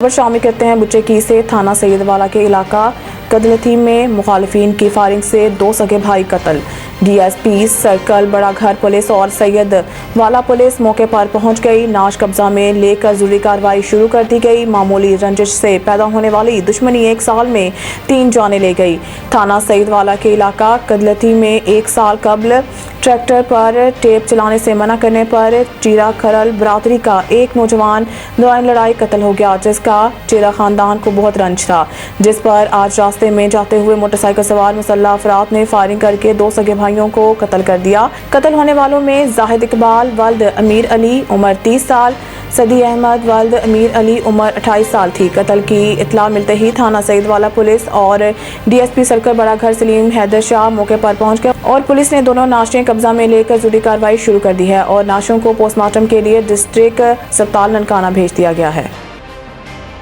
खबर शामिल करते हैं बुच्चे की से। थाना सैयदवाला के इलाका कदलथी में मुखालिफिन की फायरिंग से 2 सगे भाई कत्ल। डीएसपी सर्कल बड़ा घर पुलिस और सैयद वाला पुलिस मौके पर पहुंच गई। नाश कब्जा में लेकर जरूरी कार्रवाई शुरू कर दी गई। मामूली रंजिश से पैदा होने वाली दुश्मनी 1 साल में 3 जानें ले गई। थाना सैयदवाला के इलाका कदलथी में 1 साल कबल ट्रैक्टर पर टेप चलाने से मना करने पर चीरा खरल बरादरी का एक नौजवान दौरान लड़ाई कत्ल हो गया, जिसका चीरा खानदान को बहुत रंज था, जिस पर आज रास्ते में जाते हुए मोटरसाइकिल सवार मुसल्लह अफराद ने फायरिंग करके 2 सगे भाइयों को कत्ल कर दिया। कत्ल होने वालों में जाहिद इकबाल वल्द अमीर अली उम्र 30 साल, सदी अहमद वल्द अमीर अली उम्र 28 साल थी। कत्ल की इत्तला मिलते ही थाना सैयदवाला पुलिस और डीएसपी सर्कल बड़ा घर सलीम हैदर शाह मौके पर पहुंच गए और पुलिस ने दोनों नाशें कब्जा में लेकर जरूरी कार्रवाई शुरू कर दी है और नाशों को पोस्टमार्टम के लिए डिस्ट्रिक्ट अस्पताल ननकाना भेज दिया गया है।